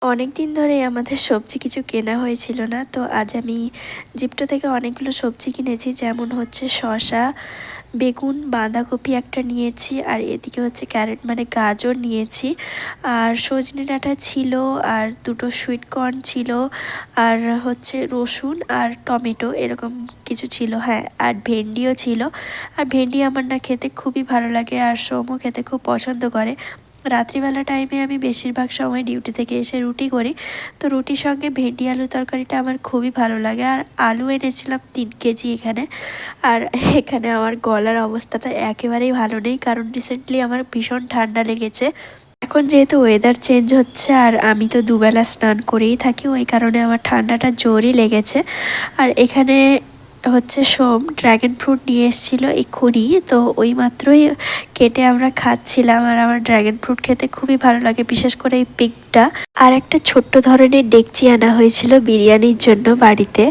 অনেকদিন ধরেই আমাদের সবজি কিছু কেনা হয়েছিল না, তো আজ আমি জিপ্টো থেকে অনেকগুলো সবজি কিনেছি। যেমন হচ্ছে শসা, বেগুন, বাঁধাকপি একটা নিয়েছি, আর এদিকে হচ্ছে ক্যারেট মানে গাজর নিয়েছি, আর সজনে ডাঁটা ছিল, আর দুটো সুইট কর্ন ছিল, আর হচ্ছে রসুন আর টমেটো এরকম কিছু ছিল। হ্যাঁ, আর ভেন্ডিও ছিল। আর ভেন্ডি আমার না খেতে খুবই ভালো লাগে, আর সোমও খেতে খুব পছন্দ করে। রাত্রিবেলা টাইমে আমি বেশিরভাগ সময় ডিউটি থেকে এসে রুটি করি, তো রুটির সঙ্গে ভেন্ডি আলু তরকারিটা আমার খুবই ভালো লাগে। আর আলু এনেছিলাম 3 কেজি এখানে। আর এখানে আমার গলার অবস্থাটা একেবারেই ভালো নেই, কারণ রিসেন্টলি আমার ভীষণ ঠান্ডা লেগেছে। এখন যেহেতু ওয়েদার চেঞ্জ হচ্ছে, আর আমি তো দুবেলা স্নান করেই থাকি, ওই কারণে আমার ঠান্ডাটা জোরই লেগেছে। আর এখানে হচ্ছে সোম ড্র্যাগন ফ্রুট নিয়ে এসেছিলো এক্ষুনি, তো ওই মাত্রই কেটে আমরা খাচ্ছিলাম। আর আমার ড্র্যাগন ফ্রুট খেতে খুবই ভালো লাগে, বিশেষ করে এই পিঙ্কটা। আর একটা ছোট্ট ধরনের ডেকচি আনা হয়েছিল বিরিয়ানির জন্য বাড়িতে।